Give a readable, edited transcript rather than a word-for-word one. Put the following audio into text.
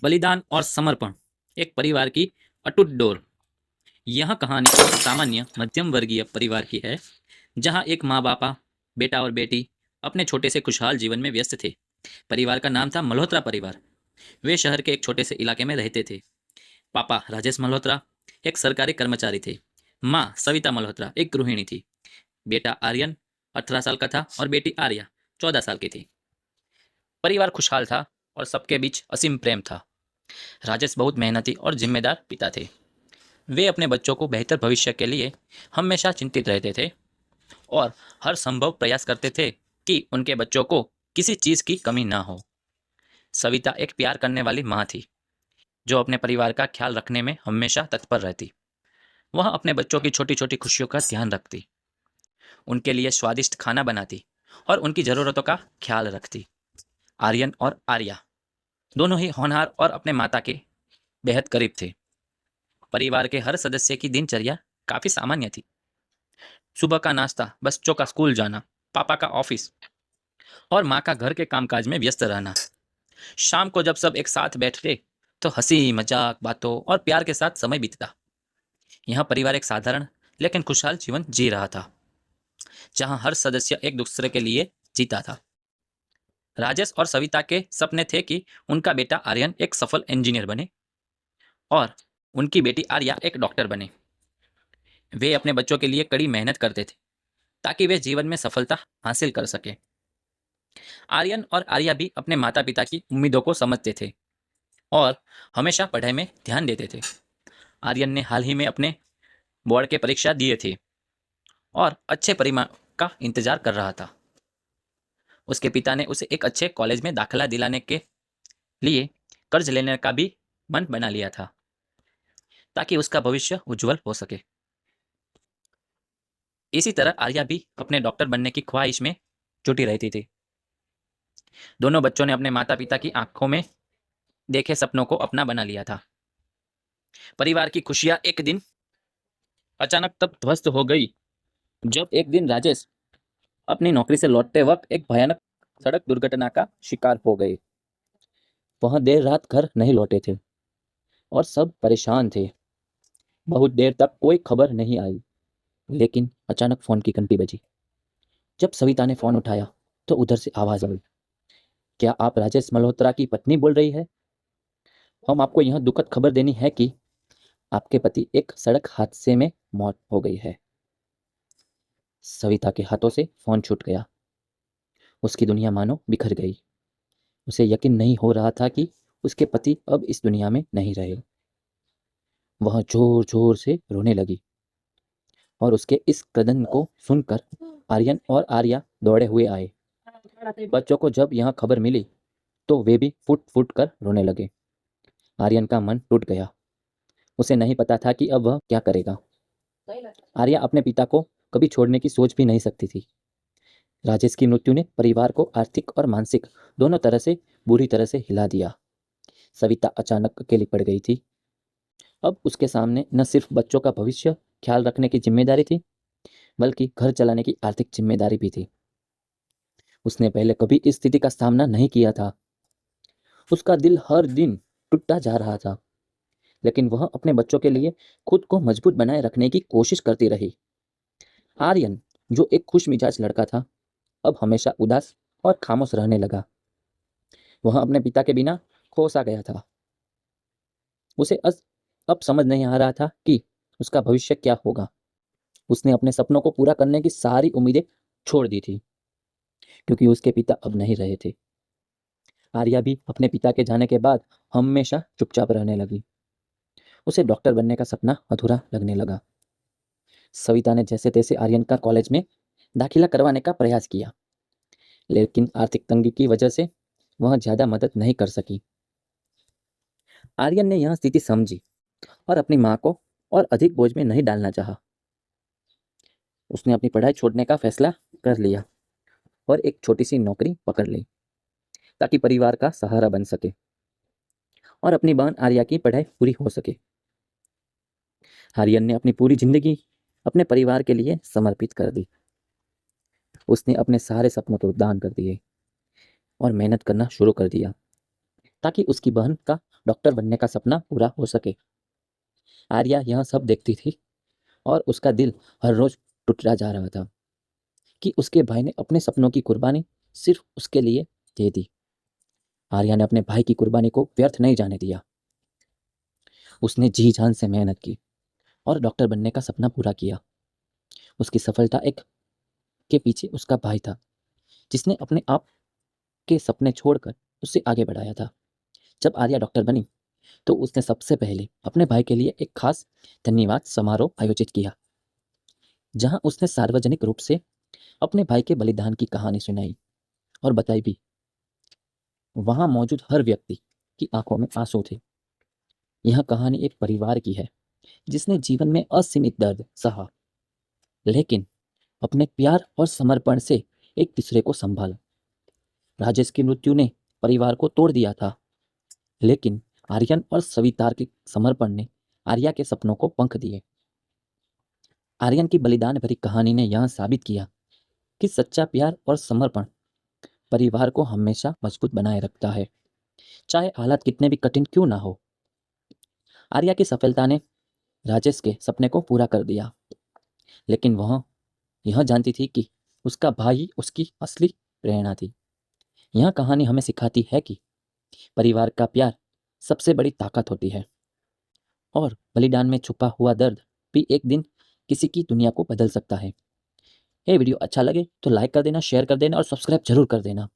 बलिदान और समर्पण, एक परिवार की अटूट डोर। यह कहानी एक सामान्य मध्यम वर्गीय परिवार की है, जहां एक माँ बापा, बेटा और बेटी अपने छोटे से खुशहाल जीवन में व्यस्त थे। परिवार का नाम था मल्होत्रा परिवार। वे शहर के एक छोटे से इलाके में रहते थे। पापा राजेश मल्होत्रा एक सरकारी कर्मचारी थे। माँ सविता मल्होत्रा एक गृहिणी थी। बेटा आर्यन 18 साल का था और बेटी आर्या 14 साल की थी। परिवार खुशहाल था और सबके बीच असीम प्रेम था। राजेश बहुत मेहनती और जिम्मेदार पिता थे। वे अपने बच्चों को बेहतर भविष्य के लिए हमेशा चिंतित रहते थे और हर संभव प्रयास करते थे कि उनके बच्चों को किसी चीज़ की कमी ना हो। सविता एक प्यार करने वाली माँ थी, जो अपने परिवार का ख्याल रखने में हमेशा तत्पर रहती। वह अपने बच्चों की छोटी छोटी खुशियों का ध्यान रखती, उनके लिए स्वादिष्ट खाना बनाती और उनकी ज़रूरतों का ख्याल रखती। आर्यन और आर्या दोनों ही होनहार और अपने माता के बेहद करीब थे। परिवार के हर सदस्य की दिनचर्या काफ़ी सामान्य थी। सुबह का नाश्ता, बच्चों का स्कूल जाना, पापा का ऑफिस और माँ का घर के कामकाज में व्यस्त रहना। शाम को जब सब एक साथ बैठते तो हंसी मजाक, बातों और प्यार के साथ समय बीतता। यह परिवार एक साधारण लेकिन खुशहाल जीवन जी रहा था, जहाँ हर सदस्य एक दूसरे के लिए जीता था। राजेश और सविता के सपने थे कि उनका बेटा आर्यन एक सफल इंजीनियर बने और उनकी बेटी आर्या एक डॉक्टर बने। वे अपने बच्चों के लिए कड़ी मेहनत करते थे ताकि वे जीवन में सफलता हासिल कर सके। आर्यन और आर्या भी अपने माता पिता की उम्मीदों को समझते थे और हमेशा पढ़ाई में ध्यान देते थे। आर्यन ने हाल ही में अपने बोर्ड के परीक्षा दिए थे और अच्छे परिणाम का इंतजार कर रहा था। उसके पिता ने उसे एक अच्छे कॉलेज में दाखिला दिलाने के लिए कर्ज लेने का भी मन बना लिया था, ताकि उसका भविष्य उज्जवल हो सके। इसी तरह आर्या भी अपने डॉक्टर बनने की ख्वाहिश में जुटी रहती थी। दोनों बच्चों ने अपने माता पिता की आंखों में देखे सपनों को अपना बना लिया था। परिवार की खुशियां एक दिन अचानक तब ध्वस्त हो गई, जब एक दिन राजेश अपनी नौकरी से लौटते वक्त एक भयानक सड़क दुर्घटना का शिकार हो गए। वह देर रात घर नहीं लौटे थे और सब परेशान थे। बहुत देर तक कोई खबर नहीं आई, लेकिन अचानक फोन की घंटी बजी। जब सविता ने फोन उठाया तो उधर से आवाज आई, क्या आप राजेश मल्होत्रा की पत्नी बोल रही है? हम आपको यह दुखद खबर देनी है कि आपके पति एक सड़क हादसे में मौत हो गई है। सविता के हाथों से फोन छूट गया। उसकी दुनिया मानो बिखर गई। उसे यकीन नहीं हो रहा था कि उसके पति अब इस दुनिया में नहीं रहे। वह जोर जोर से रोने लगी और उसके इस कदम को सुनकर आर्यन और आर्या दौड़े हुए आए। बच्चों को जब यह खबर मिली तो वे भी फुट फुट कर रोने लगे। आर्यन का मन टूट गया। उसे नहीं पता था कि अब वह क्या करेगा। आर्या अपने पिता को कभी छोड़ने की सोच भी नहीं सकती थी। राजेश की मृत्यु ने परिवार को आर्थिक और मानसिक दोनों तरह से बुरी तरह से हिला दिया। सविता अचानक अकेली पड़ गई थी। अब उसके सामने न सिर्फ बच्चों का भविष्य ख्याल रखने की जिम्मेदारी थी, बल्कि घर चलाने की आर्थिक जिम्मेदारी भी थी। उसने पहले कभी इस स्थिति का सामना नहीं किया था। उसका दिल हर दिन टूटता जा रहा था, लेकिन वह अपने बच्चों के लिए खुद को मजबूत बनाए रखने की कोशिश करती रही। आर्यन, जो एक खुश मिजाज लड़का था, अब हमेशा उदास और खामोश रहने लगा। वह अपने पिता के बिना खो सा गया था। उसे अब समझ नहीं आ रहा था कि उसका भविष्य क्या होगा। उसने अपने सपनों को पूरा करने की सारी उम्मीदें छोड़ दी थी, क्योंकि उसके पिता अब नहीं रहे थे। आर्या भी अपने पिता के जाने के बाद हमेशा चुपचाप रहने लगी। उसे डॉक्टर बनने का सपना अधूरा लगने लगा। सविता ने जैसे तैसे आर्यन का कॉलेज में दाखिला करवाने का प्रयास किया, लेकिन आर्थिक तंगी की वजह से वह ज्यादा मदद नहीं कर सकी। आर्यन ने यह स्थिति समझी और अपनी माँ को और अधिक बोझ में नहीं डालना चाहा। उसने अपनी पढ़ाई छोड़ने का फैसला कर लिया और एक छोटी सी नौकरी पकड़ ली, ताकि परिवार का सहारा बन सके और अपनी बहन आर्या की पढ़ाई पूरी हो सके। आर्यन ने अपनी पूरी जिंदगी अपने परिवार के लिए समर्पित कर दी। उसने अपने सारे सपनों को दान कर दिए और मेहनत करना शुरू कर दिया, ताकि उसकी बहन का डॉक्टर बनने का सपना पूरा हो सके। आर्या यह सब देखती थी और उसका दिल हर रोज टूटता जा रहा था कि उसके भाई ने अपने सपनों की कुर्बानी सिर्फ उसके लिए दे दी। आर्या ने अपने भाई की कुर्बानी को व्यर्थ नहीं जाने दिया। उसने जी जान से मेहनत की और डॉक्टर बनने का सपना पूरा किया। उसकी सफलता एक के पीछे उसका भाई था, जिसने अपने आप के सपने छोड़कर उसे आगे बढ़ाया था। जब आर्या डॉक्टर बनी तो उसने सबसे पहले अपने भाई के लिए एक खास धन्यवाद समारोह आयोजित किया, जहां उसने सार्वजनिक रूप से अपने भाई के बलिदान की कहानी सुनाई और बताई भी। वहां मौजूद हर व्यक्ति की आंखों में आंसू थे। यह कहानी एक परिवार की है जिसने जीवन में असीमित दर्द सहा, लेकिन अपने प्यार और समर्पण से एक दूसरे को संभाला। राजेश की मृत्यु ने परिवार को तोड़ दिया था, लेकिन आर्यन और सवितार के समर्पण ने आर्या के सपनों को पंख दिए। आर्यन की बलिदान भरी कहानी ने यह साबित किया कि सच्चा प्यार और समर्पण परिवार को हमेशा मजबूत बनाए रखता है, चाहे हालात कितने भी कठिन क्यों ना हो। आर्या की सफलता ने राजेश के सपने को पूरा कर दिया, लेकिन वह यह जानती थी कि उसका भाई उसकी असली प्रेरणा थी। यह कहानी हमें सिखाती है कि परिवार का प्यार सबसे बड़ी ताकत होती है और बलिदान में छुपा हुआ दर्द भी एक दिन किसी की दुनिया को बदल सकता है। ये वीडियो अच्छा लगे तो लाइक कर देना, शेयर कर देना और सब्सक्राइब जरूर कर देना।